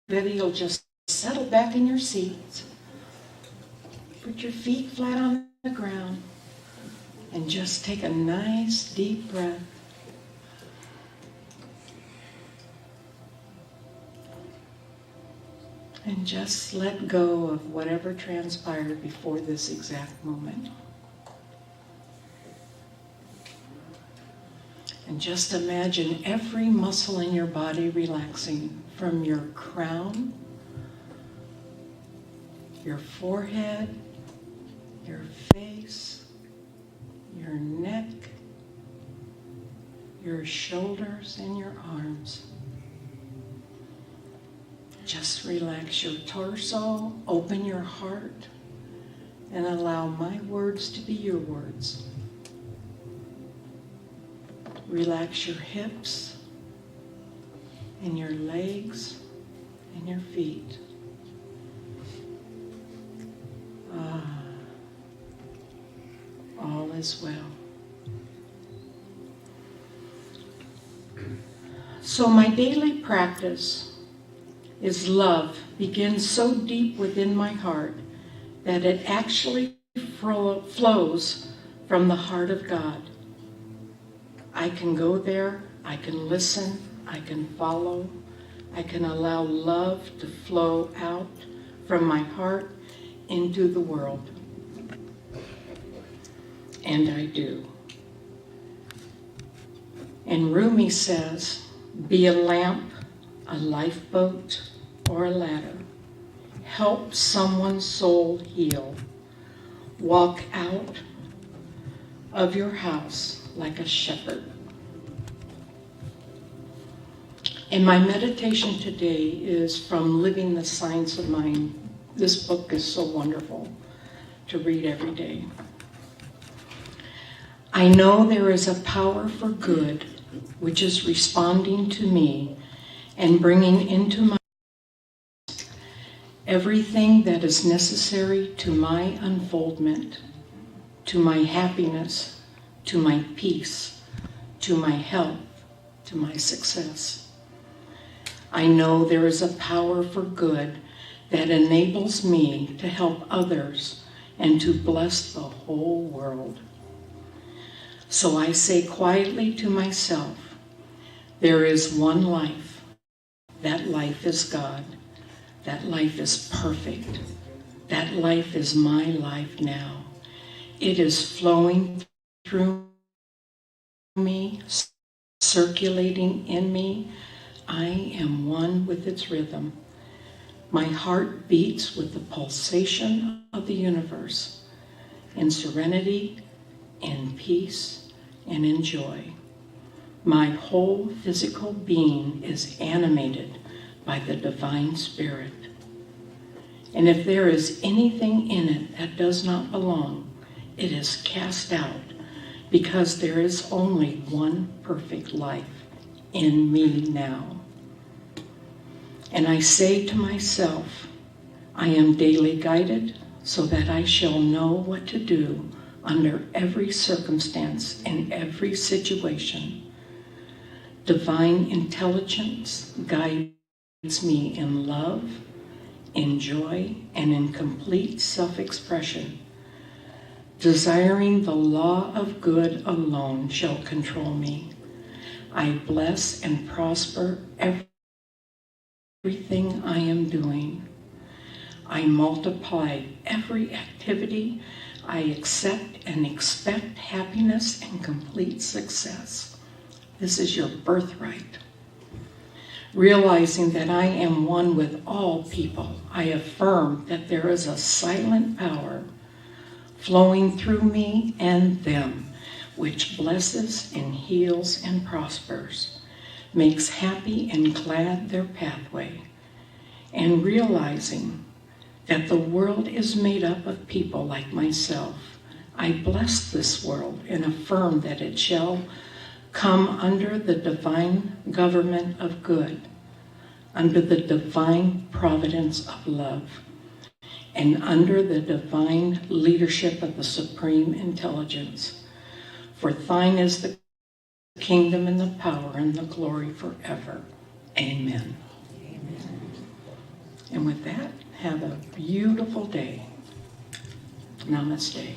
Maybe you'll just settle back in your seats. Put your feet flat on the ground and just take a nice deep breath. And just let go of whatever transpired before this exact moment. And just imagine every muscle in your body relaxing from your crown, your forehead, your face, your neck, your shoulders, and your arms. Just relax your torso, open your heart, and allow my words to be your words. Relax your hips and your legs and your feet. All is well. So my daily practice is love begins so deep within my heart that it actually flows from the heart of God. I can go there, I can listen, I can follow, I can allow love to flow out from my heart into the world. And I do. And Rumi says, be a lamp, a lifeboat, or a ladder. Help someone's soul heal. Walk out of your house like a shepherd. And my meditation today is from Living the Science of Mind. This book is so wonderful to read every day. I know there is a power for good which is responding to me and bringing into my life everything that is necessary to my unfoldment, to my happiness, to my peace, to my health, to my success. I know there is a power for good that enables me to help others and to bless the whole world. So I say quietly to myself, there is one life. That life is God. That life is perfect. That life is my life now. It is flowing through me, circulating in me. I am one with its rhythm. My heart beats with the pulsation of the universe in serenity, in peace, and in joy. My whole physical being is animated by the divine spirit. And if there is anything in it that does not belong, it is cast out, because there is only one perfect life in me now. And I say to myself, I am daily guided so that I shall know what to do under every circumstance and every situation. Divine intelligence guides me in love, in joy, and in complete self-expression. Desiring the law of good alone shall control me. I bless and prosper everything I am doing. I multiply every activity. I accept and expect happiness and complete success. This is your birthright. Realizing that I am one with all people, I affirm that there is a silent power flowing through me and them, which blesses and heals and prospers, makes happy and glad their pathway, and realizing that the world is made up of people like myself, I bless this world and affirm that it shall come under the divine government of good, under the divine providence of love, and under the divine leadership of the supreme intelligence. For thine is the kingdom and the power and the glory forever. Amen. Amen. And with that, have a beautiful day. Namaste.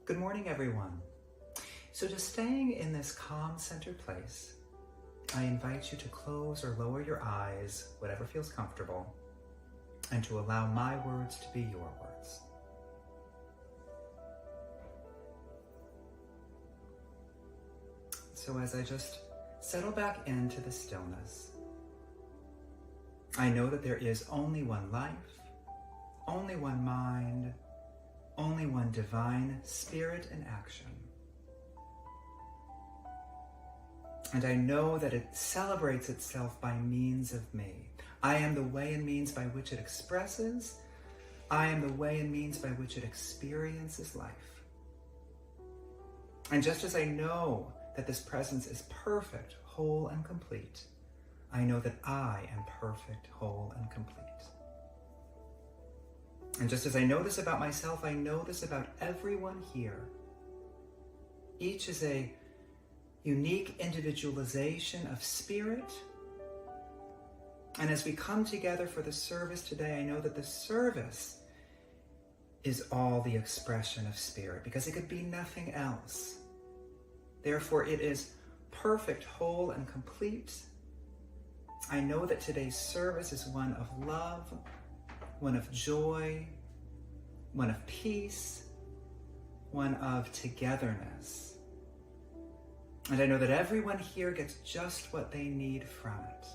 Good morning, everyone. So just staying in this calm, centered place, I invite you to close or lower your eyes, whatever feels comfortable, and to allow my words to be your words. So as I just settle back into the stillness, I know that there is only one life, only one mind, only one divine spirit in action. And I know that it celebrates itself by means of me. I am the way and means by which it expresses. I am the way and means by which it experiences life. And just as I know that this presence is perfect, whole, and complete. I know that I am perfect, whole, and complete. And just as I know this about myself, I know this about everyone here. Each is a unique individualization of spirit. And as we come together for the service today, I know that the service is all the expression of spirit, because it could be nothing else. Therefore, it is perfect, whole, and complete. I know that today's service is one of love, one of joy, one of peace, one of togetherness. And I know that everyone here gets just what they need from it.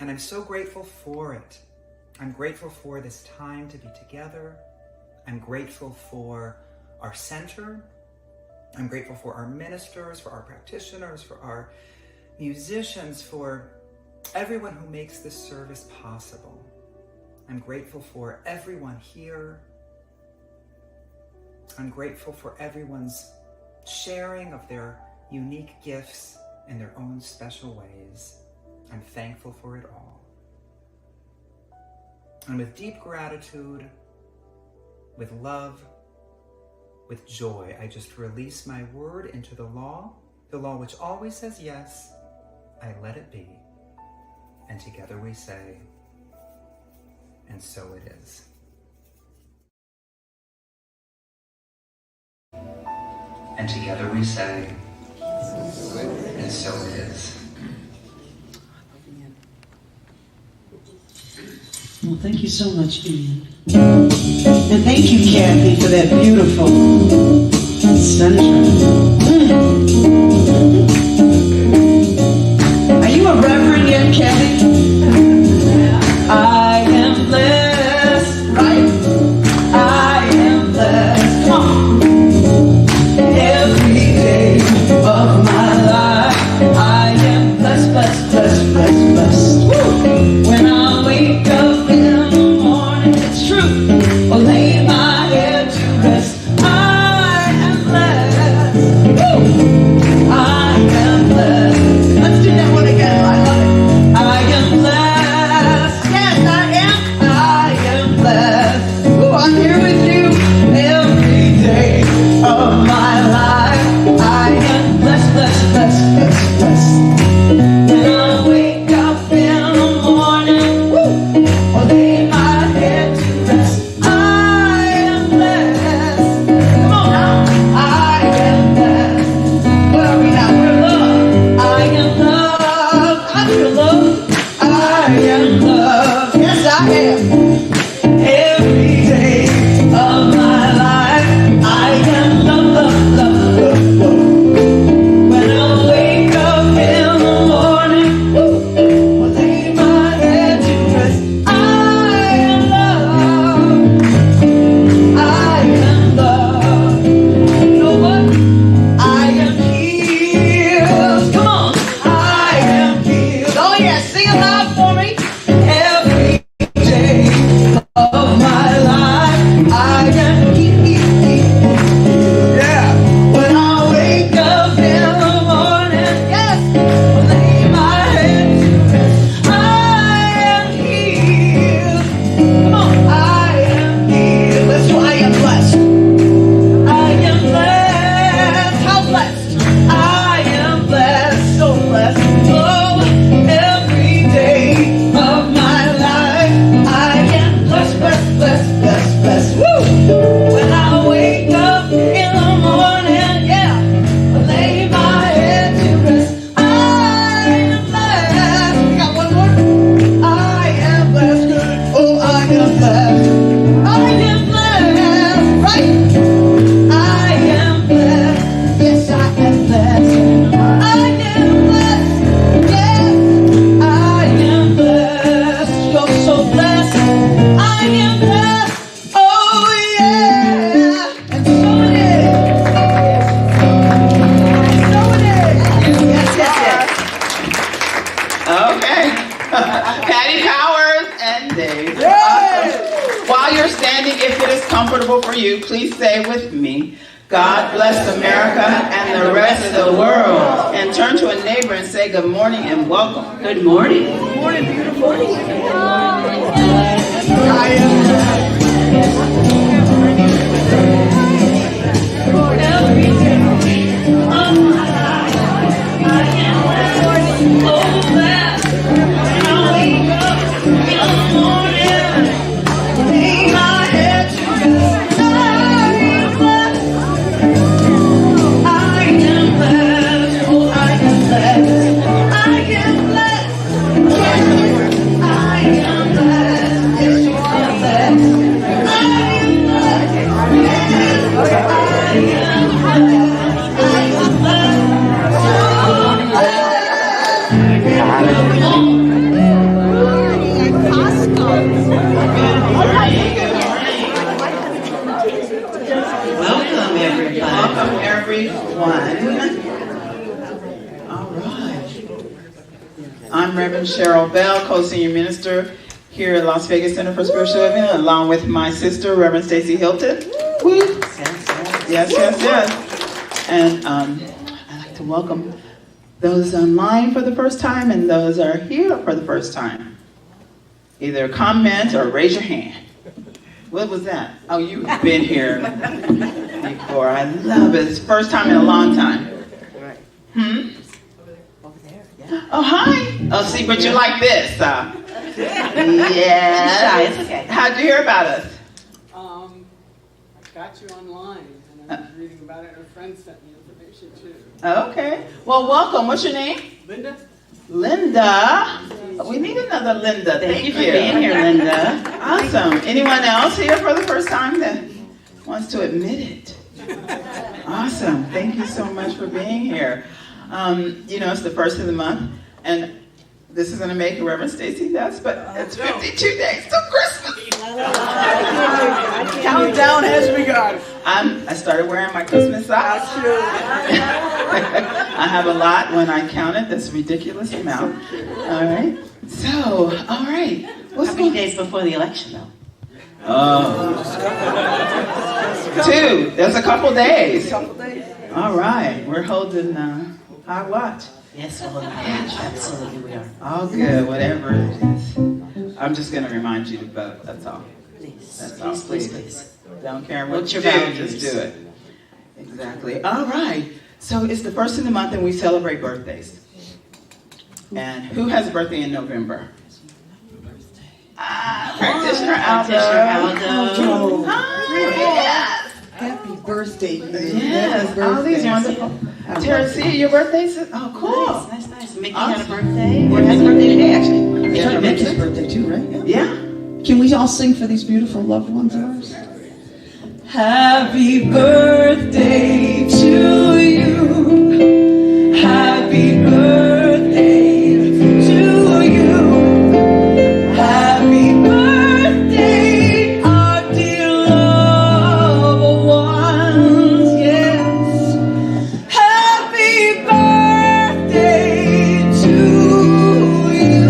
And I'm so grateful for it. I'm grateful for this time to be together. I'm grateful for our center. I'm grateful for our ministers, for our practitioners, for our musicians, for everyone who makes this service possible. I'm grateful for everyone here. I'm grateful for everyone's sharing of their unique gifts in their own special ways. I'm thankful for it all. And with deep gratitude, with love, with joy, I just release my word into the law which always says yes, I let it be. And together we say, and so it is. And together we say, and so it is. Well, thank you so much, Ian. And thank you, Kathy, for that beautiful center. Are you a reverend yet, Kathy? I am blessed, right? I am blessed. Come on. Every day of my life, I am blessed, blessed, blessed, blessed, blessed. Woo! When I wake up in the morning, it's true, I'll lay my head to rest. I am blessed. Woo! I am blessed. Let's do that one again. I love it. I am blessed. Yes, I am. I am blessed. Ooh, I'm here with you every day of my life. I am blessed, blessed, blessed, blessed, blessed. When I wake up in the morning, woo, or lay my head to rest, I am blessed. Come on now. I am blessed. Where are we now? We're loved. I am loved. I feel loved. I am loved. Yes, I am. Every day of my life, I am loved, loved, loved, loved, loved. When I wake up in the morning, woo, or lay my head to rest, I am loved. I am loved. You know what? I am healed. Come on. I am healed. Oh yeah, sing it loud for me. Every day of my life, I am healed. Yeah. When I wake up in the morning, yes, I lay my head to rest, I am healed. Come on, I am healed. Let's do I am blessed. I am blessed. How blessed? I am blessed, so blessed. Oh, every day of my life, I am blessed, blessed, blessed, blessed, blessed. Woo! When I wake up in the morning, yeah, I lay my head to rest. I am blessed. We got one more. I am blessed. Good. Oh, I am blessed. I am blessed. Right? I am blessed. Yes, I am blessed. I am blessed. Yes, I am blessed. You're so blessed. I am blessed. Oh, yeah. And so it is. So it is. Yes, yes, yes. Okay. Patty Powers and Dave. Awesome. While you're standing, if it is comfortable for you, please say with me, God bless America and the rest of the world. And turn to a neighbor and say good morning and welcome. Good morning. Good morning, beautiful. Welcome, everyone. All right. I'm Reverend Cheryl Bell, co-senior minister here at Las Vegas Center for Spiritual Living, along with my sister, Reverend Stacy Hilton. Yes. And I'd like to welcome those online for the first time and those are here for the first time. Either comment or raise your hand. What was that? Oh, you've been here before. I love it. It's the first time in a long time. Over there, yeah. Oh, hi. Oh, see, but you like this. Yeah. It's okay. How'd you hear about us? I got you online, and I was reading about it, and a friend sent me information too. Okay. Well, welcome. What's your name? Linda? Linda. We need another Linda. Thank you for being here, Linda. Awesome. Anyone else here for the first time that wants to admit it? Awesome. Thank you so much for being here. It's the first of the month, and this is going to make Reverend Stacy nuts, but it's 52 days till Christmas. Countdown has begun. I started wearing my Christmas socks. I have a lot when I count it. That's a ridiculous amount. All right. So, all right. How many days before the election, though? Oh. 2. There's a couple days. All right. We're holding high watch. Yes, well, absolutely we are. All good, whatever it is. I'm just going to remind you to vote. That's all. Please, That's all. please. Don't care what What's you your do, values? just do it. Exactly. All right. So it's the first of the month and we celebrate birthdays. And who has a birthday in November? Practitioner Aldo. Yes. Happy birthday, man. Yes. Happy All these birthday. wonderful. Teresa, your birthday's? Oh, cool. Nice. Mickey Awesome. had a birthday. Or has a birthday today, actually. Yeah, Mickey's birthday too, right? Yeah. Can we all sing for these beautiful loved ones of ours? Happy birthday to you. Happy birthday to you. Happy birthday, our dear loved ones. Yes. Happy birthday to you.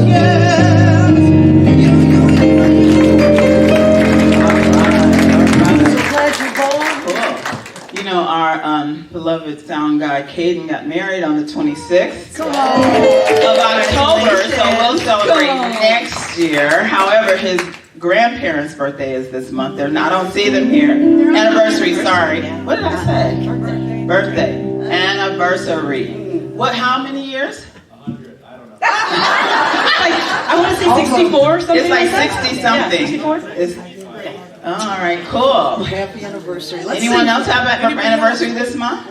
Yes. Cool. You know, our beloved sound guy, Caden, got married on the 26th of October, so we'll celebrate next year. However, his grandparents' birthday is this month. I don't see them here. Anniversary, sorry. What did I say? Birthday. Anniversary. What, how many years? I want to say 64 something. It's like that. 60 something. Yeah, 64. All right, cool. Happy anniversary. Anyone else have an anniversary this month?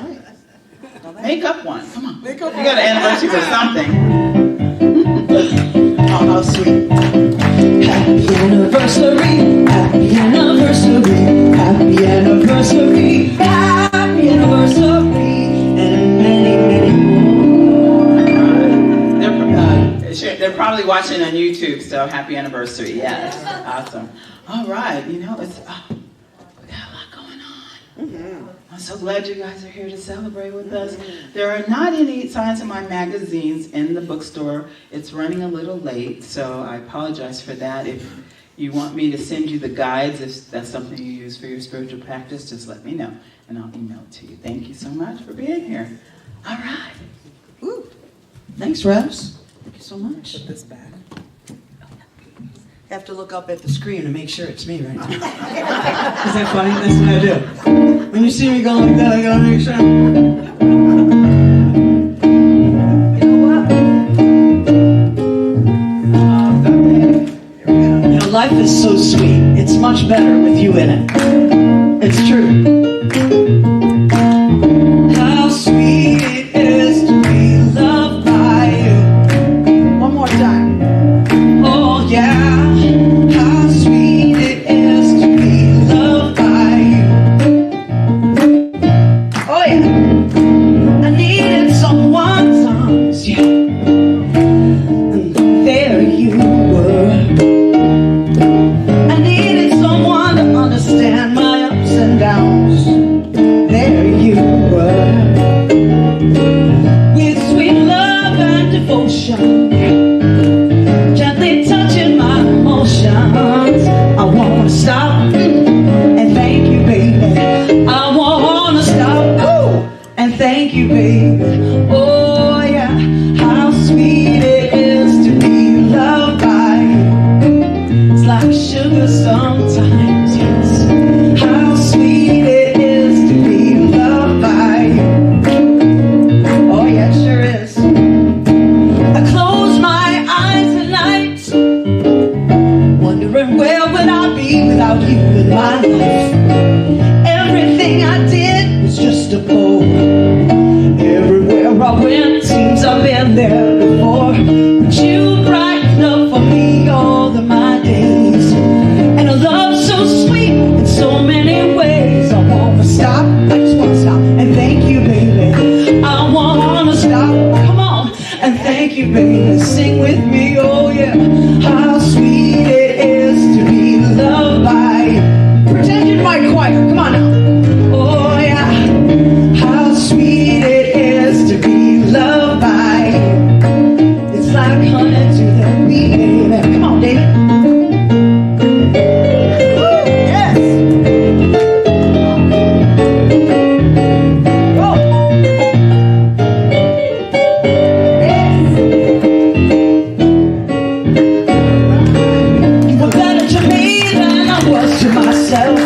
Make up one. Come on. You got an anniversary for something. Oh, how sweet. Happy anniversary. Happy anniversary. Happy anniversary. Happy anniversary. And many more. They're probably watching on YouTube, so happy anniversary. Yes. Awesome. All right. You know, we got a lot going on. I'm so glad you guys are here to celebrate with us. There are not any Science of Mind magazines in the bookstore. It's running a little late, so I apologize for that. If you want me to send you the guides, if that's something you use for your spiritual practice, just let me know, and I'll email it to you. Thank you so much for being here. All right. Ooh. Thanks, Rose. Thank you so much. Put this back. I have to look up at the screen to make sure it's me right now. Is that funny? That's what I do. When you see me go like that, I gotta make sure. You know what? Life is so sweet. It's much better with you in it. It's true. How sweet it is to be loved by you. One more time. Oh yeah. How sweet it is to be loved by you. Oh yeah. I needed someone's arms, yeah. And there you were. I needed someone to understand my ups and downs. There you were. With sweet love and devotion, gently touching my emotions. I wanna stop and thank you, baby. I wanna stop and thank you, baby. Oh yeah, how sweet it is to be loved by you. It's like sugar sometimes, yes. How sweet it is to be loved by you. Oh yeah, it sure is. I close my eyes at night, wondering where would I be without you in my life. Everything I did was just a bore. Everywhere I went, seems I've been there before. But you brightened up for me all of my days. And a love so sweet in so many ways. I wanna stop, I just wanna stop and thank you, baby. I wanna stop, come on, and thank you, baby. Sing with me, oh yeah. How sweet it is to be loved by you. Pretend you're my choir, come on now. Oh yeah. How sweet it is to be loved by you. It's like honey to the bee, baby. Come on, David. Woo, yes. Go. Yes. You were better to me than I was to myself.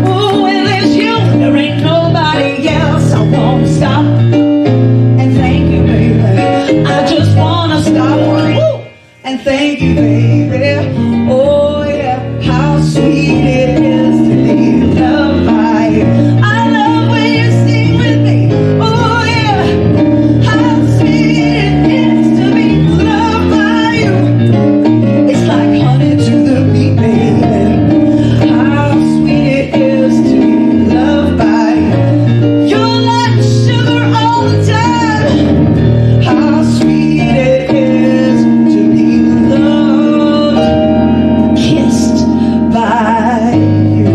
Ooh, it is you, there ain't nobody else. I wanna stop and thank you, baby. I just wanna stop and thank you, baby. Oh yeah, how sweet it is to be loved by you. I love when you sing with me. Oh yeah, how sweet it is to be loved by you. It's like honey to the bee, baby. How sweet it is to be loved by you. You're like sugar all the time. How sweet it is to be loved, kissed by you.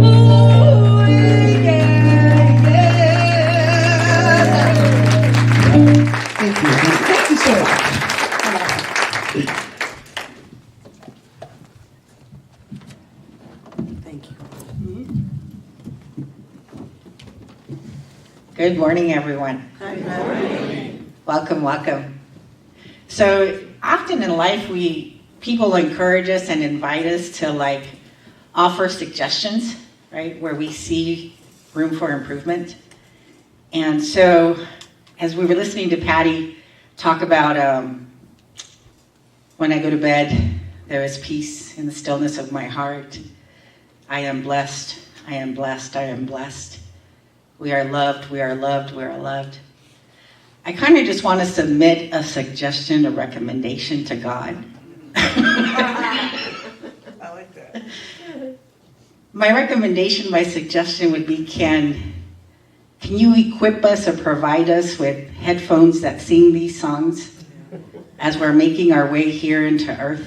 Ooh, yeah, yeah. Thank you. Thank you so much. Thank you. Good morning, everyone. Good morning. Welcome, welcome. So often in life, people encourage us and invite us to offer suggestions, right, where we see room for improvement. And so as we were listening to Patty talk about when I go to bed, there is peace in the stillness of my heart. I am blessed, I am blessed, I am blessed. We are loved, we are loved, we are loved. I kind of just want to submit a suggestion, a recommendation to God. I like that. My recommendation, my suggestion would be, can you equip us or provide us with headphones that sing these songs as we're making our way here into earth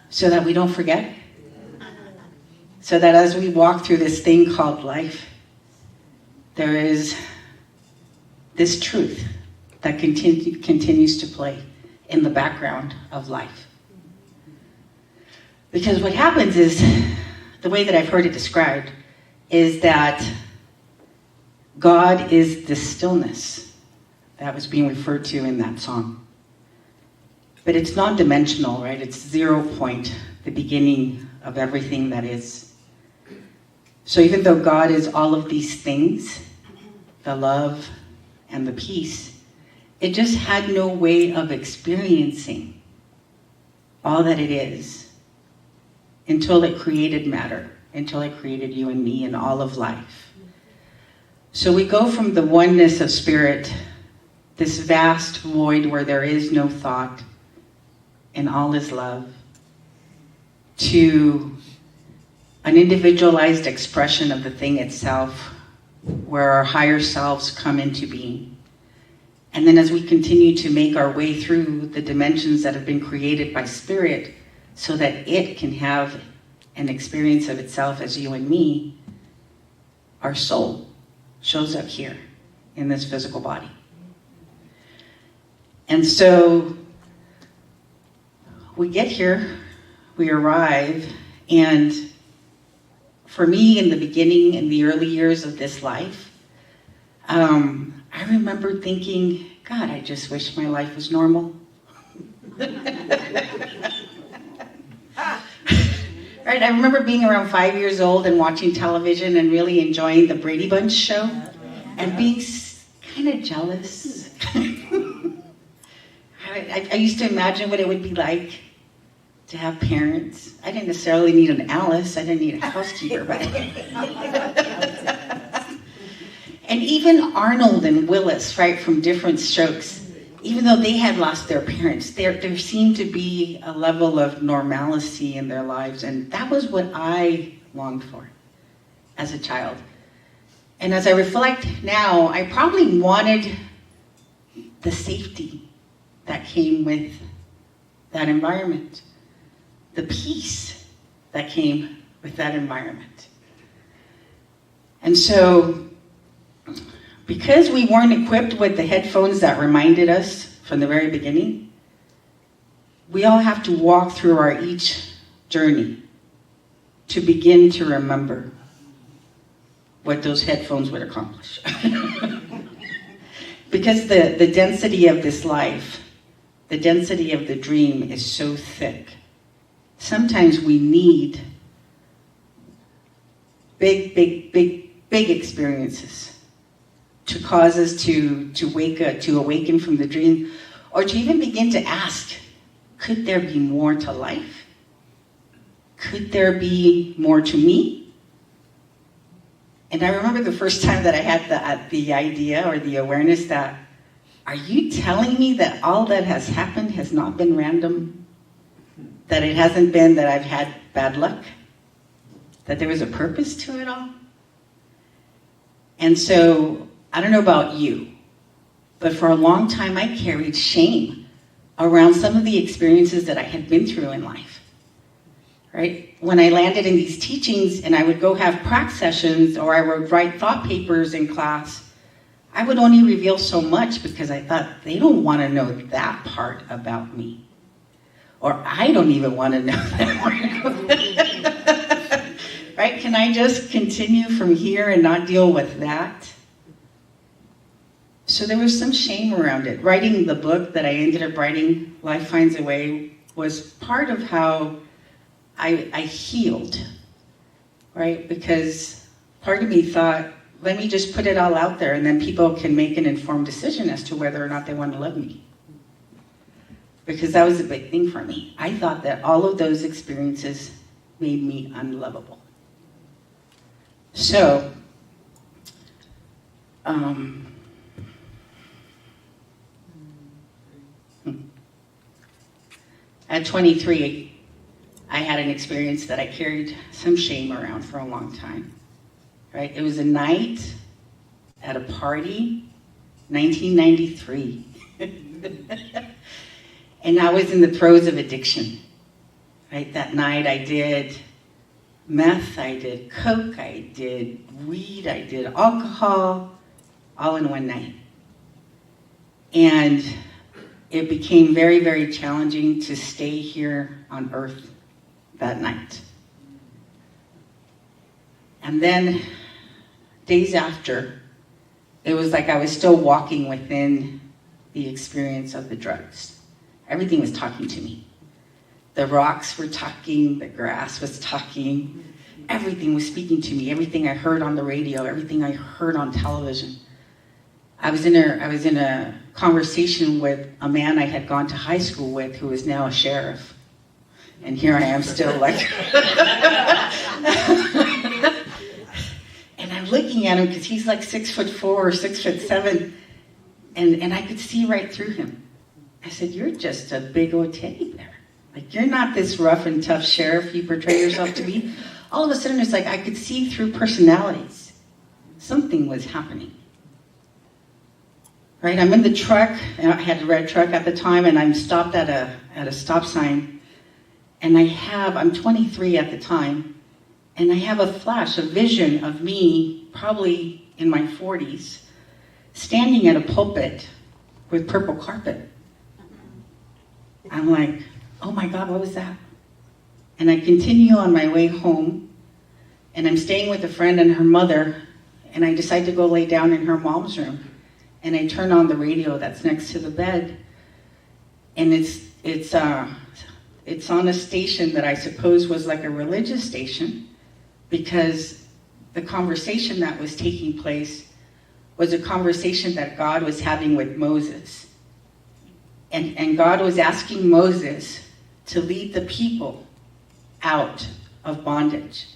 so that we don't forget? So that as we walk through this thing called life, there is this truth that continues to play in the background of life. Because what happens is, the way that I've heard it described, is that God is the stillness that was being referred to in that song. But it's non-dimensional, right? It's 0 point, the beginning of everything that is. So even though God is all of these things, the love and the peace, it just had no way of experiencing all that it is until it created matter, until it created you and me and all of life. So we go from the oneness of spirit, this vast void where there is no thought and all is love, to an individualized expression of the thing itself, where our higher selves come into being. And then as we continue to make our way through the dimensions that have been created by spirit so that it can have an experience of itself as you and me, our soul shows up here in this physical body. And so we get here, we arrive, and for me in the beginning, in the early years of this life, I remember thinking, God, I just wish my life was normal. Right? I remember being around 5 years old and watching television and really enjoying the Brady Bunch show and being kind of jealous. I used to imagine what it would be like to have parents. I didn't necessarily need an Alice. I didn't need a housekeeper. But and even Arnold and Willis, right, from Different Strokes, even though they had lost their parents, there seemed to be a level of normalcy in their lives. And that was what I longed for as a child. And as I reflect now, I probably wanted the safety that came with that environment, the peace that came with that environment. And so, because we weren't equipped with the headphones that reminded us from the very beginning, we all have to walk through our each journey to begin to remember what those headphones would accomplish. Because the density of this life, the density of the dream is so thick. Sometimes we need big experiences to cause us to awaken from the dream, or to even begin to ask, could there be more to life? Could there be more to me? And I remember the first time that I had the idea or the awareness that, are you telling me that all that has happened has not been random? That it hasn't been that I've had bad luck? That there was a purpose to it all? And so, I don't know about you, but for a long time I carried shame around some of the experiences that I had been through in life. Right? When I landed in these teachings and I would go have prac sessions or I would write thought papers in class, I would only reveal so much because I thought they don't want to know that part about me. Or I don't even want to know that part. Right? Can I just continue from here and not deal with that? So there was some shame around it. Writing the book that I ended up writing, Life Finds a Way, was part of how I healed, right? Because part of me thought, let me just put it all out there and then people can make an informed decision as to whether or not they want to love me. Because that was a big thing for me. I thought that all of those experiences made me unlovable. So, at 23, I had an experience that I carried some shame around for a long time. Right? It was a night at a party, 1993. And I was in the throes of addiction. Right? That night I did meth, I did coke, I did weed, I did alcohol, all in one night. And it became very, very challenging to stay here on earth that night. And then days after, it was like I was still walking within the experience of the drugs. Everything was talking to me. The rocks were talking, the grass was talking, everything was speaking to me. Everything I heard on the radio, everything I heard on television. I was in a conversation with a man I had gone to high school with who is now a sheriff. And here I am still like... And I'm looking at him because he's like 6'4" or 6'7", and I could see right through him. I said, "You're just a big old teddy bear. Like, you're not this rough and tough sheriff you portray yourself to be." All of a sudden, it's like I could see through personalities. Something was happening. Right? I'm in the truck, and I had a red truck at the time, and I'm stopped at a stop sign, and I'm 23 at the time, and I have a flash, a vision of me, probably in my 40s, standing at a pulpit with purple carpet. I'm like, oh my God, what was that? And I continue on my way home, and I'm staying with a friend and her mother, and I decide to go lay down in her mom's room. And I turn on the radio that's next to the bed, and it's on a station that I suppose was like a religious station, because the conversation that was taking place was a conversation that God was having with Moses. And God was asking Moses to lead the people out of bondage.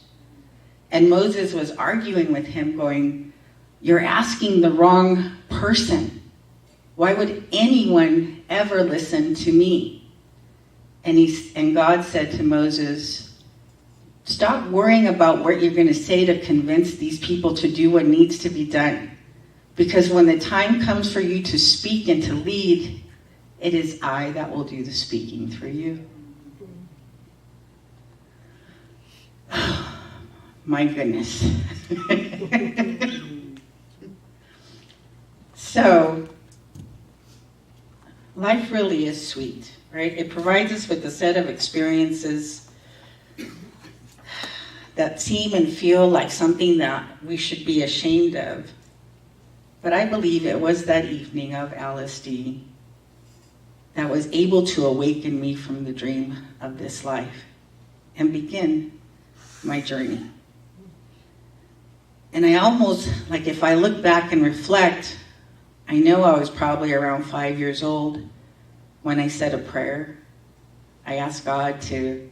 And Moses was arguing with him, going, "You're asking the wrong person. Why would anyone ever listen to me?" And God said to Moses, "Stop worrying about what you're going to say to convince these people to do what needs to be done. Because when the time comes for you to speak and to lead, it is I that will do the speaking through you." My goodness. So, life really is sweet, right? It provides us with a set of experiences that seem and feel like something that we should be ashamed of. But I believe it was that evening of LSD that was able to awaken me from the dream of this life and begin my journey. And I almost, like if I look back and reflect, I know I was probably around 5 years old when I said a prayer. I asked God to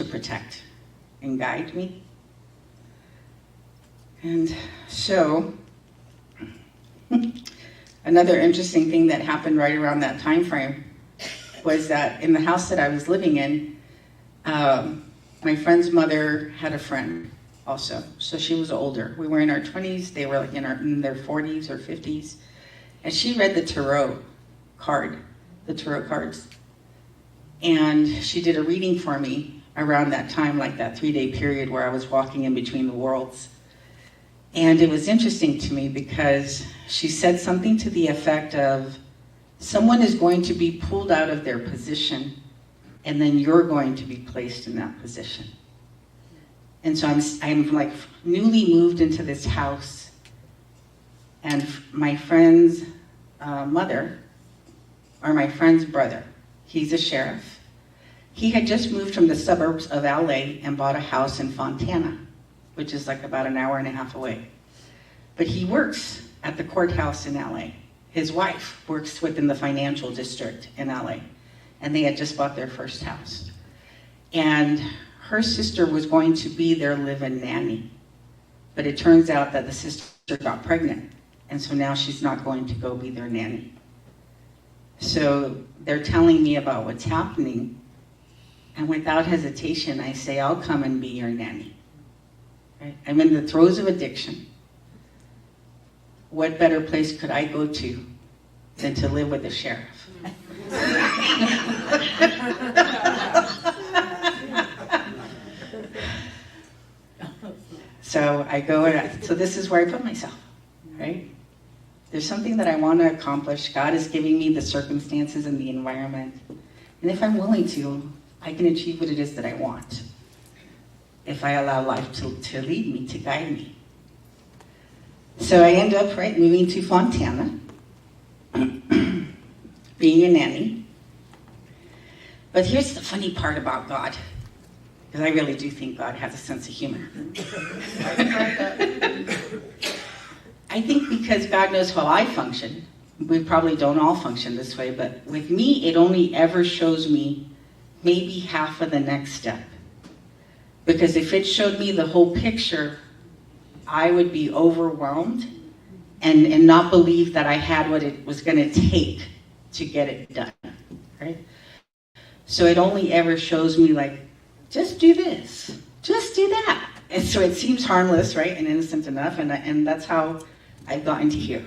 protect and guide me. And so, another interesting thing that happened right around that time frame was that in the house that I was living in, my friend's mother had a friend also. So she was older. We were in our 20s. They were like in their 40s or 50s. And she read the tarot cards. And she did a reading for me around that time, like that 3-day period where I was walking in between the worlds. And it was interesting to me because she said something to the effect of, someone is going to be pulled out of their position, and then you're going to be placed in that position. And so I'm like newly moved into this house, and my friend's mother, or my friend's brother, he's a sheriff. He had just moved from the suburbs of LA and bought a house in Fontana, which is like about an hour and a half away. But he works at the courthouse in LA. His wife works within the financial district in LA, and they had just bought their first house. And her sister was going to be their live-in nanny, but it turns out that the sister got pregnant, and so now she's not going to go be their nanny. So they're telling me about what's happening, and without hesitation, I say, I'll come and be your nanny. Right? I'm in the throes of addiction. What better place could I go to than to live with a sheriff? So I go, so this is where I put myself, right? There's something that I want to accomplish. God is giving me the circumstances and the environment. And if I'm willing to, I can achieve what it is that I want. if I allow life to lead me, to guide me. So I end up, moving to Fontana, being a nanny. But here's the funny part about God, because I really do think God has a sense of humor. I think because God knows how I function, we probably don't all function this way, but with me, it only ever shows me maybe half of the next step. Because if it showed me the whole picture, I would be overwhelmed and not believe that I had what it was going to take to get it done, right? So it only ever shows me like, just do this, just do that. And so it seems harmless, right, and innocent enough, and that's how I've gotten to here.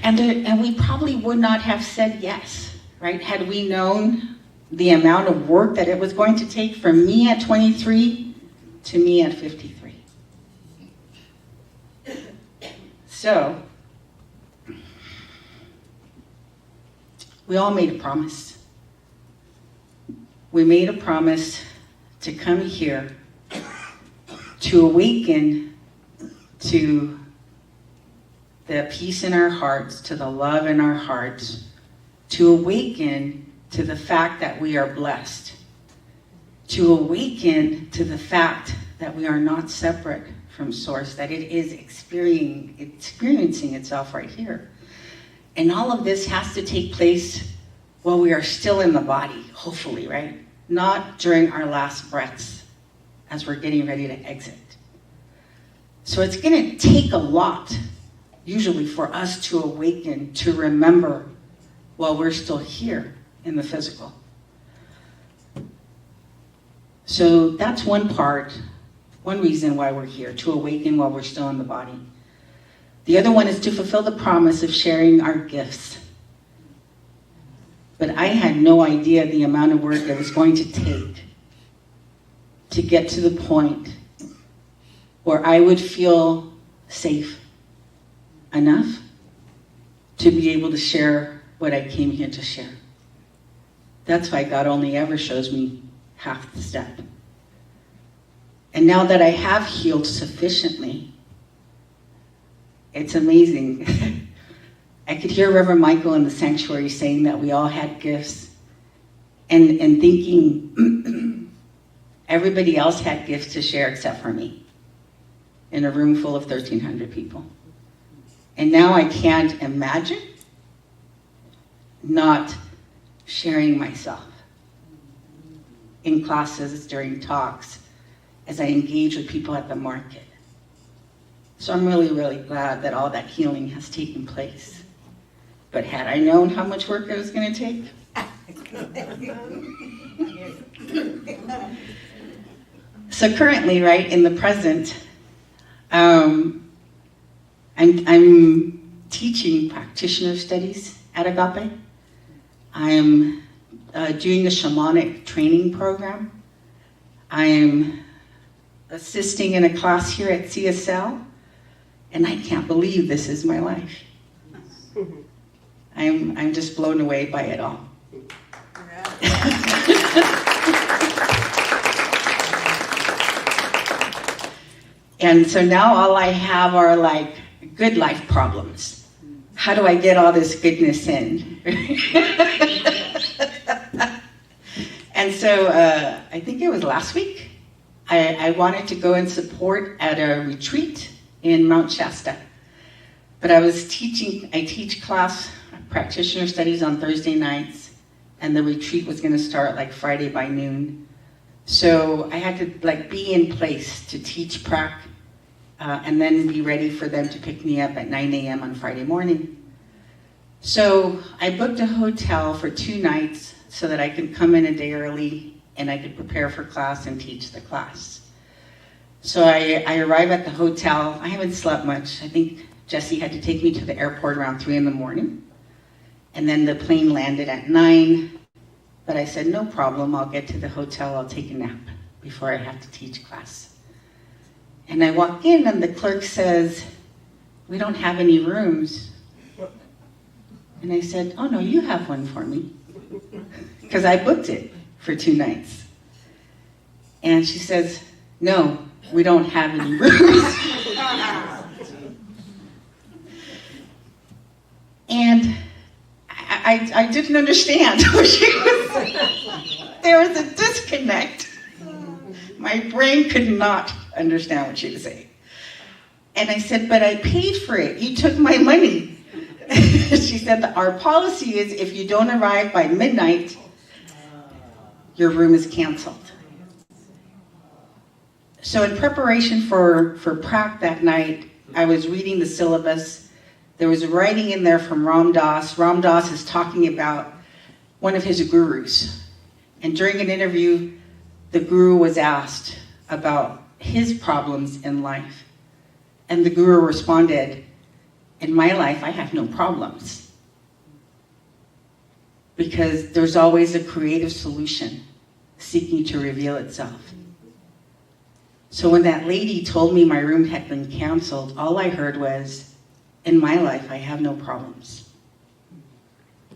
And we probably would not have said yes, right, had we known the amount of work that it was going to take from me at 23 to me at 53. So, we all made a promise. We made a promise to come here to awaken to the peace in our hearts, to the love in our hearts, to awaken to the fact that we are blessed, to awaken to the fact that we are not separate from Source, that it is experiencing itself right here. And all of this has to take place while we are still in the body, hopefully, right? Not during our last breaths as we're getting ready to exit. So it's going to take a lot, usually, for us to awaken, to remember while we're still here in the physical. So that's one part, one reason why we're here, to awaken while we're still in the body. The other one is to fulfill the promise of sharing our gifts. But I had no idea the amount of work it was going to take to get to the point where I would feel safe enough to be able to share what I came here to share. That's why God only ever shows me half the step. And now that I have healed sufficiently, it's amazing. I could hear Reverend Michael in the sanctuary saying that we all had gifts and thinking everybody else had gifts to share except for me in a room full of 1,300 people. And now I can't imagine not sharing myself in classes, during talks, as I engage with people at the market. So I'm really, really glad that all that healing has taken place. But had I known how much work it was going to take, so currently, right, in the present, I'm teaching practitioner studies at Agape. I'm doing a shamanic training program. I am assisting in a class here at CSL, and I can't believe this is my life. I'm just blown away by it all. And so now all I have are like good life problems. How do I get all this goodness in? And so I think it was last week, I wanted to go and support at a retreat in Mount Shasta. But I teach class practitioner studies on Thursday nights, and the retreat was going to start like Friday by noon. So I had to like be in place to teach prac, and then be ready for them to pick me up at 9 a.m. on Friday morning. So I booked a hotel for 2 nights so that I could come in a day early and I could prepare for class and teach the class. So I arrive at the hotel. I haven't slept much. I think Jesse had to take me to the airport around 3 in the morning. And then the plane landed at 9. But I said, no problem. I'll get to the hotel. I'll take a nap before I have to teach class. And I walk in and the clerk says, we don't have any rooms. And I said, oh no, you have one for me. because I booked it for 2 nights. And she says, no, we don't have any rooms. And I didn't understand. There was a disconnect. My brain could not understand what she was saying. And I said, but I paid for it. You took my money. She said that our policy is if you don't arrive by midnight, your room is canceled. So in preparation for prac that night, I was reading the syllabus. There was writing in there from Ram Dass. Ram Dass is talking about one of his gurus. And during an interview, the guru was asked about his problems in life. And the guru responded, in my life, I have no problems. Because there's always a creative solution seeking to reveal itself. So when that lady told me my room had been canceled, all I heard was, in my life, I have no problems.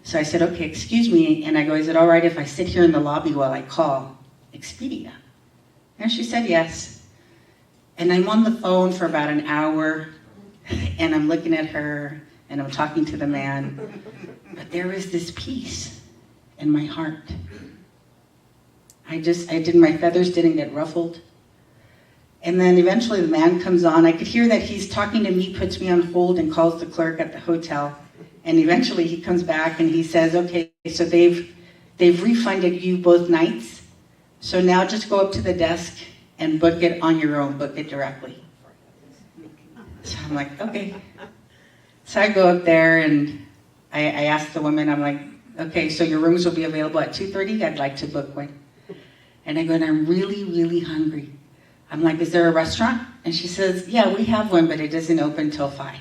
So I said, okay, excuse me. And I go, is it all right if I sit here in the lobby while I call Expedia? And she said, yes. And I'm on the phone for about an hour, and I'm looking at her, and I'm talking to the man. But there was this peace in my heart. My feathers didn't get ruffled. And then eventually the man comes on. I could hear that he's talking to me, puts me on hold, and calls the clerk at the hotel. And eventually he comes back and he says, okay, so they've refunded you both nights. So now just go up to the desk and book it on your own, book it directly. So I'm like, okay. So I go up there and I ask the woman, I'm like, okay, so your rooms will be available at 2:30? I'd like to book one. And I go, and I'm really, really hungry. I'm like, is there a restaurant? And she says, yeah, we have one, but it doesn't open till 5.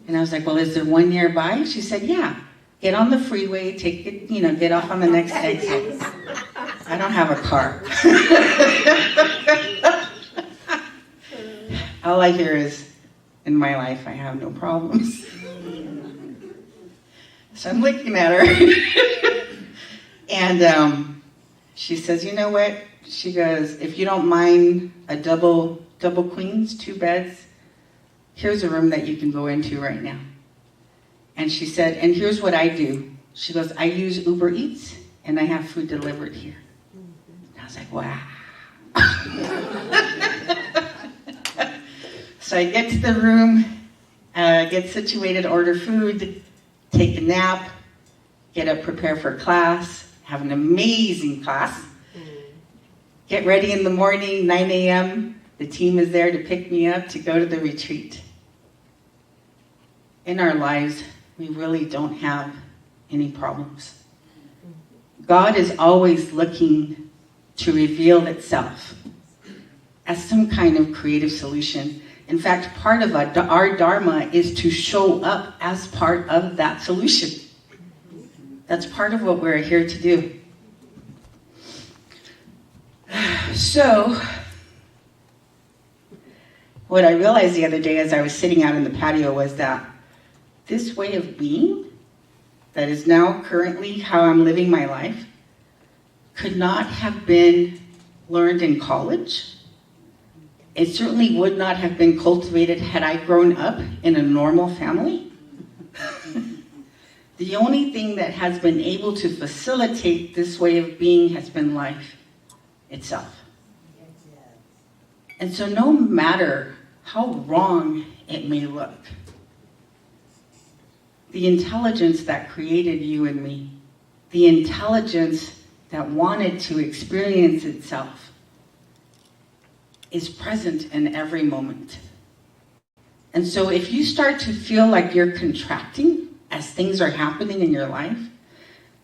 And I was like, well, is there one nearby? She said, yeah. Get on the freeway, take it, get off on the next exit. I don't have a car. All I hear is, in my life, I have no problems. So I'm looking at her. And she says, you know what? She goes, if you don't mind a double queens, 2 beds, here's a room that you can go into right now. And she said, and here's what I do. She goes, I use Uber Eats, and I have food delivered here. And I was like, wow. So I get to the room, get situated, order food, take a nap, get up, prepare for class, have an amazing class. Get ready in the morning, 9 a.m. The team is there to pick me up to go to the retreat. In our lives, we really don't have any problems. God is always looking to reveal itself as some kind of creative solution. In fact, part of our dharma is to show up as part of that solution. That's part of what we're here to do. So, what I realized the other day as I was sitting out in the patio was that this way of being, that is now currently how I'm living my life, could not have been learned in college. It certainly would not have been cultivated had I grown up in a normal family. The only thing that has been able to facilitate this way of being has been life itself. And so no matter how wrong it may look, the intelligence that created you and me, the intelligence that wanted to experience itself, is present in every moment. And so if you start to feel like you're contracting as things are happening in your life,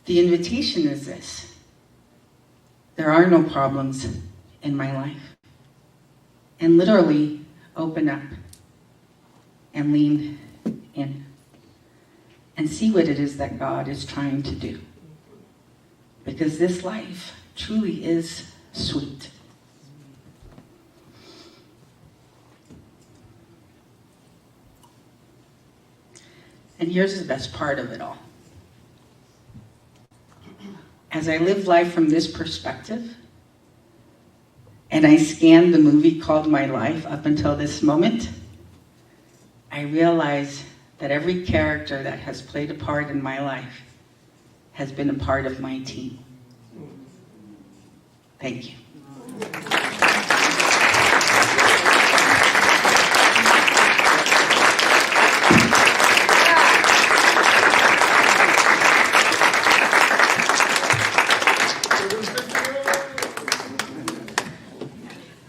the invitation is this: there are no problems in my life. And literally open up and lean in and see what it is that God is trying to do. Because this life truly is sweet. And here's the best part of it all. As I live life from this perspective, and I scanned the movie called My Life up until this moment, I realize that every character that has played a part in my life has been a part of my team. Thank you.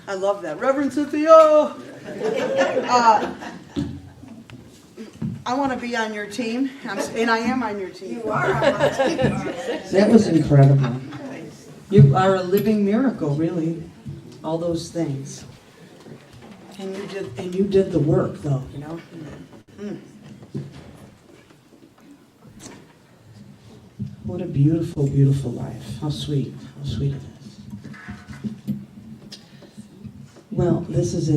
I love that. Reverend Cynthia! I want to be on your team, and I am on your team. You are on my team. That was incredible. You are a living miracle, really. All those things. And you did the work, though, you know? What a beautiful, beautiful life. How sweet. How sweet it is. Well, this is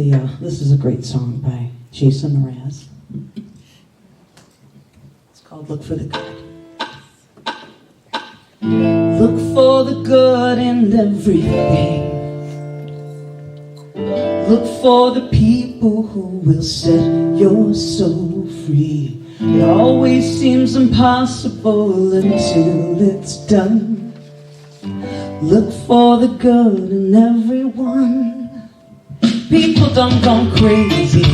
a great song by Jason Mraz. It's called Look for the Good. Look for the good in everything. Look for the people who will set your soul free. It always seems impossible until it's done. Look for the good in everyone. People done gone crazy.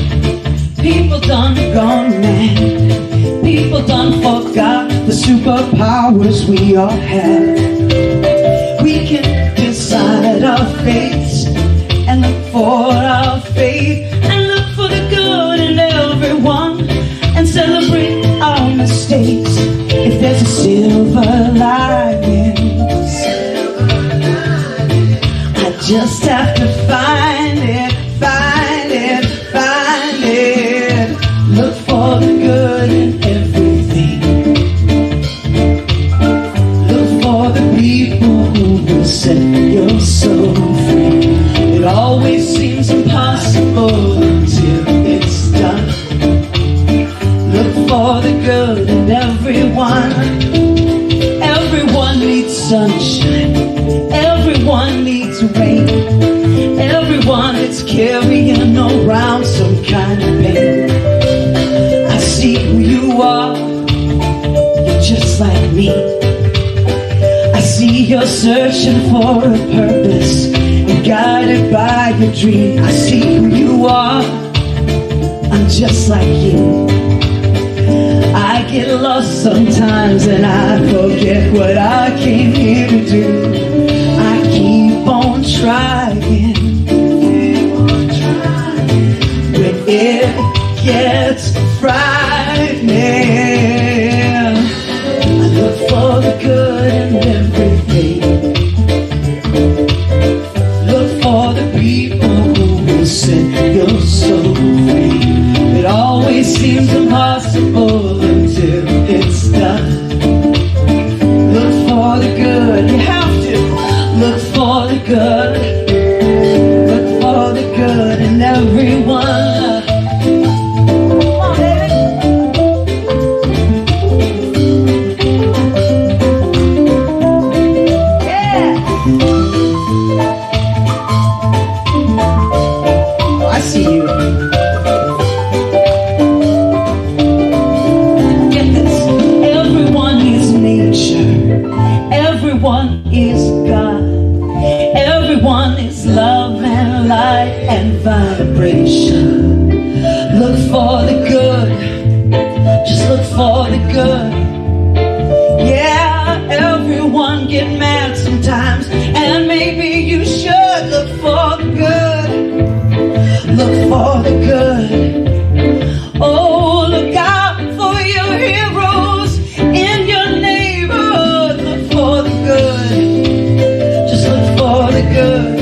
People done gone mad. People done forgot the superpowers we all have. We can decide our fates and look for our faith and look for the good in everyone and celebrate our mistakes. If there's a silver lining, I just have to find it, find it, find it. Look for the good in everything. Look for the people who will set your soul free. It always seems impossible until it's done. Look for the good in everyone. Everyone needs sunshine. Everyone needs rain. Everyone is carrying around some kind of pain. I see who you are. You're just like me. I see you're searching for a purpose and guided by your dream. I see who you are. I'm just like you. I get lost sometimes and I forget what I came here to do. I keep on trying. When it gets frightening, I look for the good in everything. Look for the people who will set your soul free. It always seems impossible until it's done. Look for the good, you have to. Look for the good. Look for the good in everyone. Come on, baby. Yeah. Oh, I see you. Everyone is God. Everyone is love and light and vibration. Look for the good. Just look for the good. Yeah, everyone get mad sometimes, and maybe you should look for the good. Look for the good. Oh, look out for your heroes in your neighborhood. Look for the good. Just look for the good.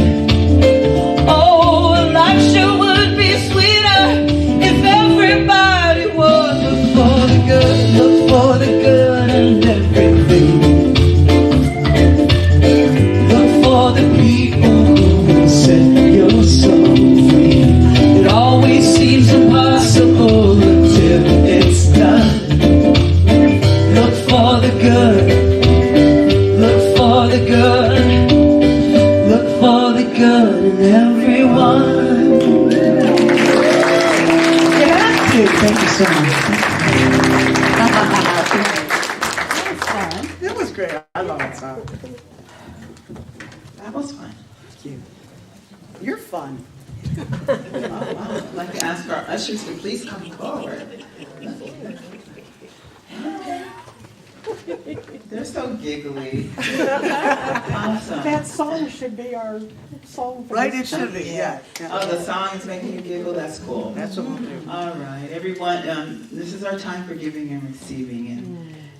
Oh, life sure would be sweeter if everybody would look for the good. Look for the good in everything. Look for the people who will set your soul free. It always seems great. I love that song. That was fun. You're fun. Oh, wow. I'd like to ask our ushers to please come forward. They're so giggly. Awesome. That song should be our song for Right, this it should time. be, yeah. Oh, the song is making you giggle? That's cool. That's what we'll do. All right, everyone, this is our time for giving and receiving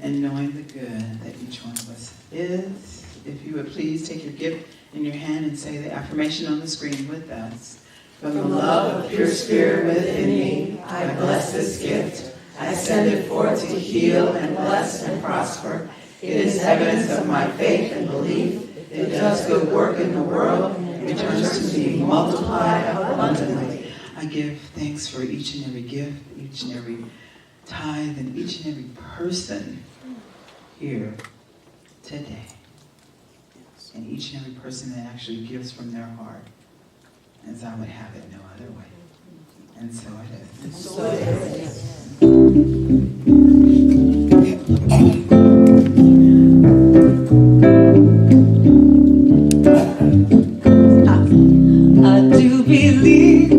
and knowing the good that each one of us is. If you would please take your gift in your hand and say the affirmation on the screen with us. From the love of pure spirit within me, I bless this gift. I send it forth to heal and bless and prosper. It is evidence of my faith and belief. It does good work in the world. It returns to me multiplied abundantly. I give thanks for each and every gift, each and every tithe, and each and every person here today. And each and every person that actually gives from their heart, as I would have it no other way. And so it is. So it is. I do believe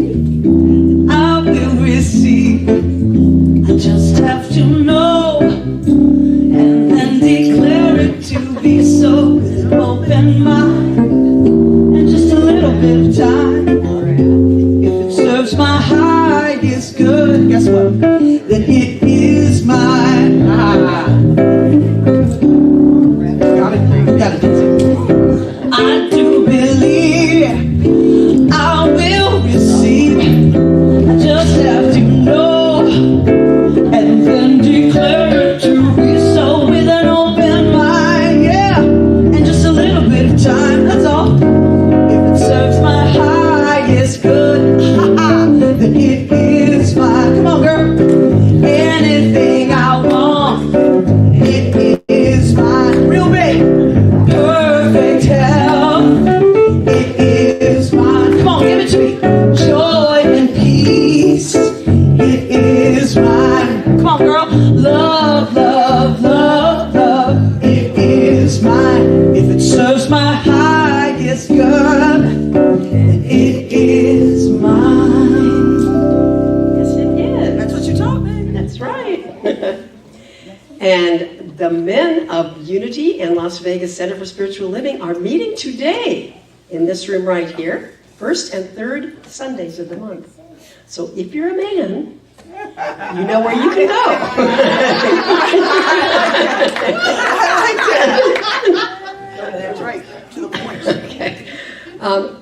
I will receive. I just have to know and then declare it to be so with an open mind and just a little bit of time. If it serves my highest good, guess what? Then it is mine. Got it. I do believe I will receive. I just have to know and then declare it to be so with an open mind, yeah, and just a little bit of time, that's all. If it serves my highest good, then it is mine. Come on, girl. Anything I want, it is mine. Real big. Perfect health, it is mine. Come on, give it to me. Joy and peace, it is mine. Come on, girl. Love, love, love, love, it is mine. If it serves my highest good, then it is mine. Yes, it is. That's what you taught me. That's right. And the men of Unity and Las Vegas Center for Spiritual Living are meeting today in this room right here, first and third Sundays of the month. So if you're a man, you know where you can That's right. To the point. go. Okay.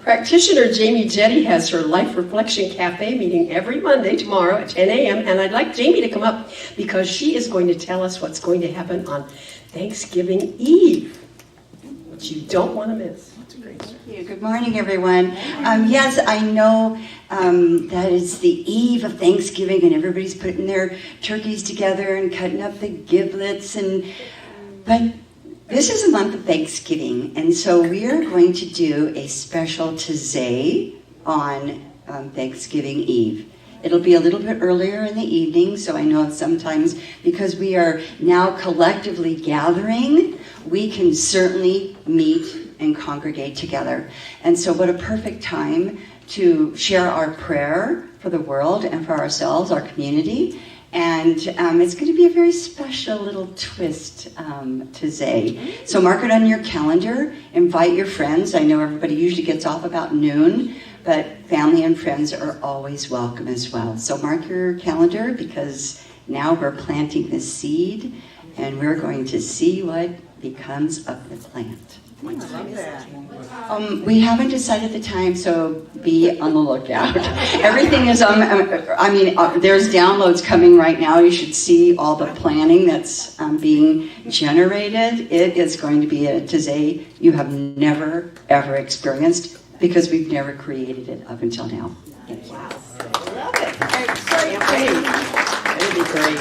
Practitioner Jamie Jetty has her Life Reflection Cafe meeting every Monday tomorrow at 10 a.m. And I'd like Jamie to come up because she is going to tell us what's going to happen on Thanksgiving Eve, which you don't want to miss. Thank you. Good morning, everyone. Yes, I know that it's the eve of Thanksgiving and everybody's putting their turkeys together and cutting up the giblets, but this is a month of Thanksgiving, and so we are going to do a special Tazay on Thanksgiving Eve. It'll be a little bit earlier in the evening, so I know sometimes because we are now collectively gathering, we can certainly meet and congregate together. And so what a perfect time to share our prayer for the world and for ourselves, our community. And it's going to be a very special little twist to say. So mark it on your calendar, invite your friends. I know everybody usually gets off about noon, but family and friends are always welcome as well. So mark your calendar because now we're planting the seed and we're going to see what becomes of the plant. I love that. We haven't decided the time, so be on the lookout. Everything is there's downloads coming right now. You should see all the planning that's being generated. It is going to be a Tazay you have never, ever experienced because we've never created it up until now. Thank you. Wow. Love it. It'll be great.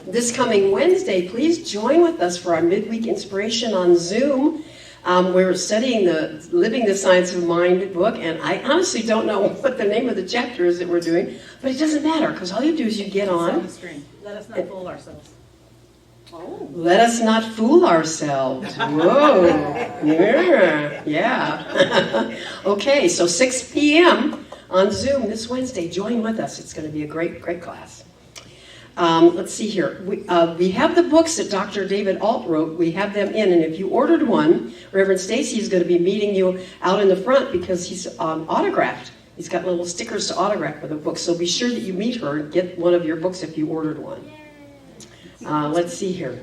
This coming Wednesday, please join with us for our midweek inspiration on Zoom. We're studying the Living the Science of Mind book, and I honestly don't know what the name of the chapter is that we're doing, but it doesn't matter, because all you do is you get on. the screen. Let us not fool ourselves. Oh. Let us not fool ourselves. Whoa. Yeah. Okay, so 6 p.m. on Zoom this Wednesday. Join with us. It's going to be a great class. Let's see here. We have the books that Dr. David Alt wrote. We have them in, and if you ordered one, Reverend Stacy is going to be meeting you out in the front because he's autographed. He's got little stickers to autograph for the book, so be sure that you meet her and get one of your books if you ordered one. Let's see here.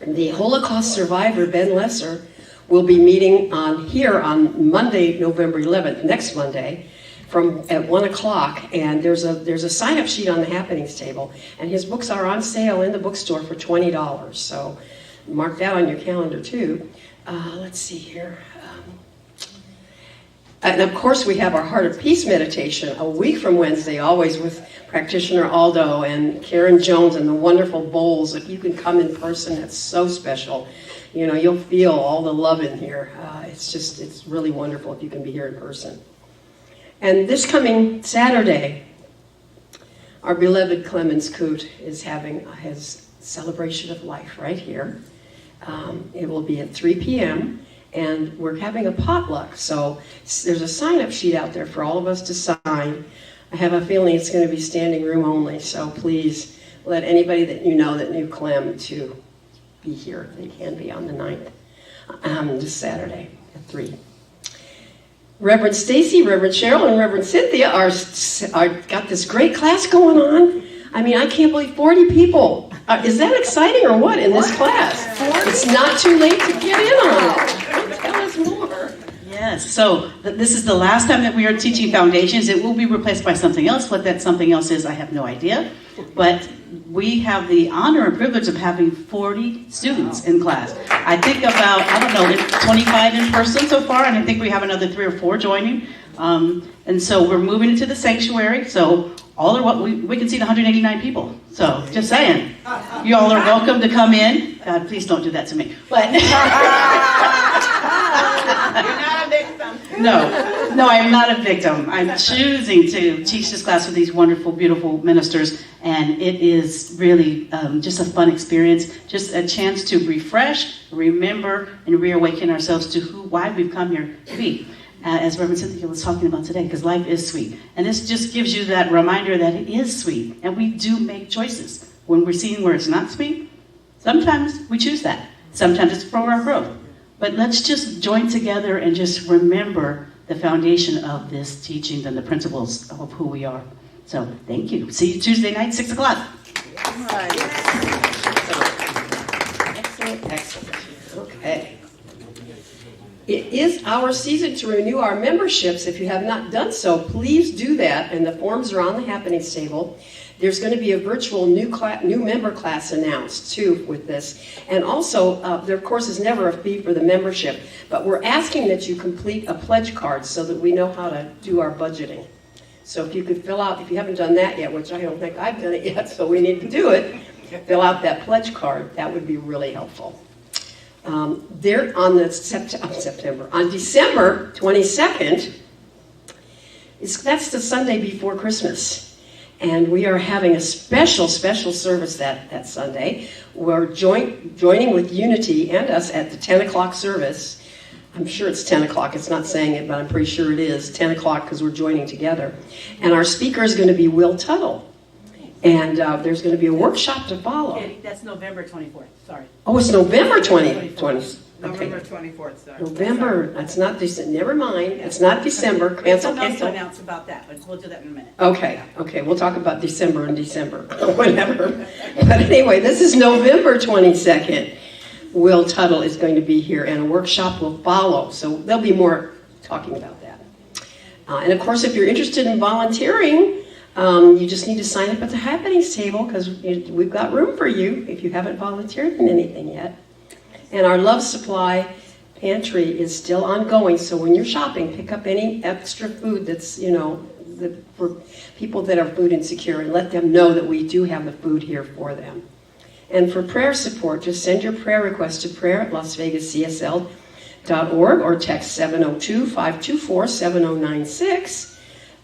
The Holocaust survivor, Ben Lesser, will be meeting here on Monday, November 11th, next Monday, at 1 o'clock, and there's a sign-up sheet on the happenings table, and his books are on sale in the bookstore for $20, so mark that on your calendar too. Let's see here. And of course we have our Heart of Peace meditation a week from Wednesday, always with practitioner Aldo and Karen Jones and the wonderful bowls. If you can come in person, that's so special. You know, you'll feel all the love in here. It's really wonderful if you can be here in person. And this coming Saturday, our beloved Clemens Coote is having his celebration of life right here. It will be at 3 p.m., and we're having a potluck. So there's a sign-up sheet out there for all of us to sign. I have a feeling it's going to be standing room only, so please let anybody that you know that knew Clem to be here. They can be on the 9th, this Saturday at 3. Reverend Stacy, Reverend Cheryl, and Reverend Cynthia are got this great class going on. I mean, I can't believe 40 people. Is that exciting or what in this class? 40? It's not too late to get in on it. Tell us more. Yes, so this is the last time that we are teaching foundations. It will be replaced by something else. What that something else is, I have no idea. But we have the honor and privilege of having 40 students in class. I think about, 25 in person so far, and I think we have another 3 or 4 joining. And so we're moving into the sanctuary, so all are what we can seat 189 people. So just saying, you all are welcome to come in. God, please don't do that to me. But You're not a victim. No, I'm not a victim. I'm choosing to teach this class with these wonderful, beautiful ministers, and it is really just a fun experience, just a chance to refresh, remember, and reawaken ourselves to why we've come here to be. As Reverend Cynthia was talking about today, because life is sweet. And this just gives you that reminder that it is sweet, and we do make choices. When we're seeing where it's not sweet, sometimes we choose that. Sometimes it's for our growth. But let's just join together and just remember the foundation of this teaching and the principles of who we are. So thank you. See you Tuesday night, 6 o'clock. Excellent. Okay. It is our season to renew our memberships. If you have not done so, please do that, and the forms are on the happenings table. There's going to be a virtual new member class announced, too, with this. And also, there, of course, is never a fee for the membership, but we're asking that you complete a pledge card so that we know how to do our budgeting. So if you could fill out, if you haven't done that yet, which I don't think I've done it yet, so we need to do it, fill out that pledge card. That would be really helpful. There on December 22nd, that's the Sunday before Christmas. And we are having a special service that Sunday. We're joining with Unity and us at the 10 o'clock service. I'm sure it's 10 o'clock. It's not saying it, but I'm pretty sure it is 10 o'clock because we're joining together. And our speaker is going to be Will Tuttle. And there's going to be a workshop to follow. Okay, that's November 24th, sorry. Oh, it's November 20. November 24th, sorry. November, it's not December, never mind, it's not December, cancel. To announce about that, but we'll do that in a minute. Okay, we'll talk about December in December, whatever. But anyway, this is November 22nd. Will Tuttle is going to be here, and a workshop will follow, so there'll be more talking about that. And of course, if you're interested in volunteering, you just need to sign up at the happenings table, because we've got room for you if you haven't volunteered in anything yet. And our Love Supply pantry is still ongoing, so when you're shopping, pick up any extra food that's, for people that are food insecure, and let them know that we do have the food here for them. And for prayer support, just send your prayer request to prayer@LasVegasCSL.org or text 702-524-7096.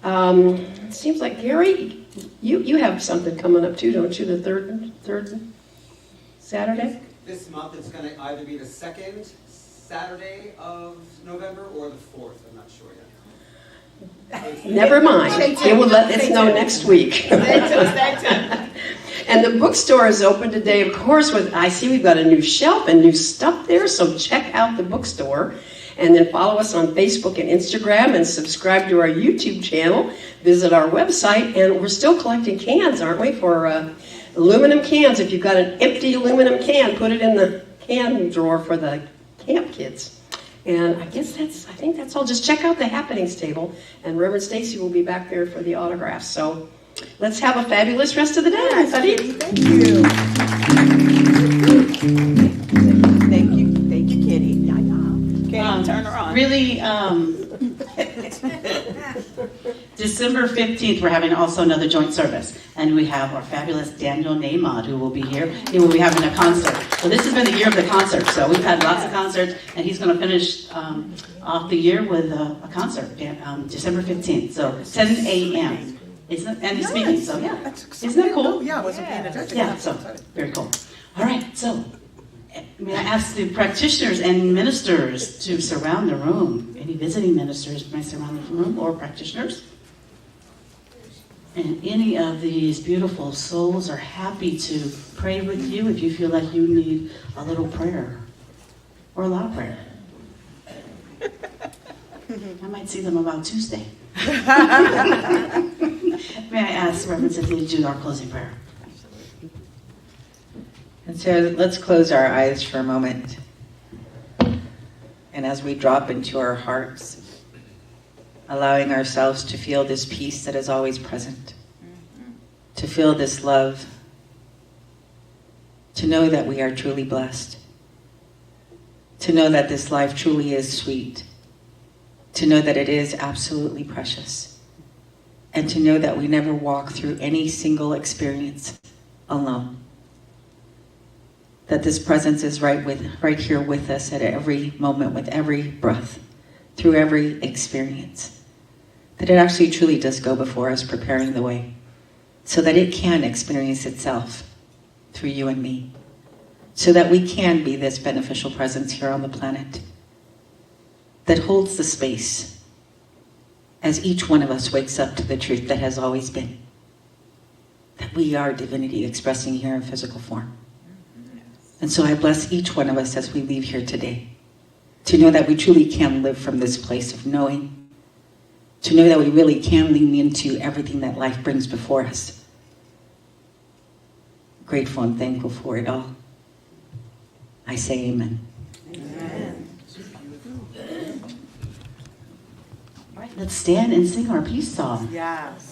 It seems like, Gary, you have something coming up too, don't you? The third Saturday? This month it's going to either be the second Saturday of November or the 4th. I'm not sure yet. Never mind. They will let us know next week. And the bookstore is open today, of course. I see we've got a new shelf and new stuff there, so check out the bookstore. And then follow us on Facebook and Instagram and subscribe to our YouTube channel. Visit our website, and we're still collecting cans, aren't we, for aluminum cans. If you've got an empty aluminum can, put it in the can drawer for the camp kids. And I think that's all. Just check out the happenings table, and Reverend Stacy will be back there for the autographs. So let's have a fabulous rest of the day, everybody. Thank you. Thank you, Kitty. Turn her on. Really, December 15th, we're having also another joint service. And we have our fabulous Daniel Neymar who will be here. He will be having a concert. So this has been the year of the concert. So we've had lots of concerts, and he's going to finish off the year with a concert, December 15th. So 10 a.m. And he's speaking, so yeah. Isn't that cool? Yeah, I wasn't paying attention. Yeah, so very cool. All right, so may I ask the practitioners and ministers to surround the room? Any visiting ministers may surround the room, or practitioners? And any of these beautiful souls are happy to pray with you if you feel like you need a little prayer or a lot of prayer. I might see them about Tuesday. May I ask Reverend Cynthia to do our closing prayer? And so let's close our eyes for a moment. And as we drop into our hearts, allowing ourselves to feel this peace that is always present, to feel this love, to know that we are truly blessed, to know that this life truly is sweet, to know that it is absolutely precious, and to know that we never walk through any single experience alone. That this presence is right here with us at every moment, with every breath, through every experience. That it actually truly does go before us, preparing the way, so that it can experience itself through you and me, so that we can be this beneficial presence here on the planet that holds the space as each one of us wakes up to the truth that has always been, that we are divinity expressing here in physical form. And so I bless each one of us as we leave here today, to know that we truly can live from this place of knowing, to know that we really can lean into everything that life brings before us. Grateful and thankful for it all. I say amen. Amen. All right, let's stand and sing our peace song. Yes.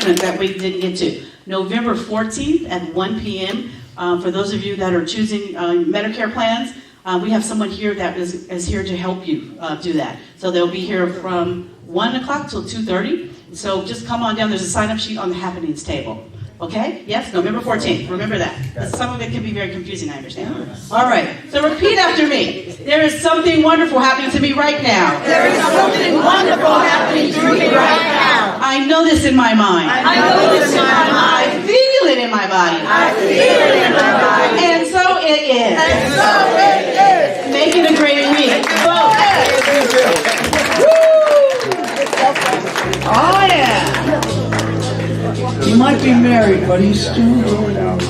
That we didn't get to. November 14th at 1 p.m. For those of you that are choosing Medicare plans, we have someone here that is here to help you do that. So they'll be here from 1 o'clock till 2:30. So just come on down. There's a sign-up sheet on the happenings table. Okay? Yes, November 14th. Remember that. Some of it can be very confusing, I understand. All right. So repeat after me. There is something wonderful happening to me right now. There is something wonderful happening to me right now. I know this in my mind. I know this in my mind. I feel it in my body. I feel it in my body. And so it is. And so it is. Make it a great week. Vote. Oh yeah. You might be married, but he's still going out.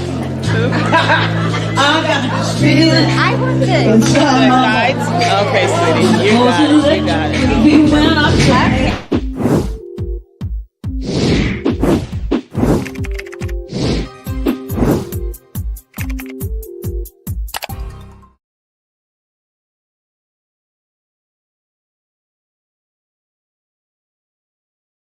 I got this feeling. I want this. Inside my Okay, sweetie, you got it. You got it. when I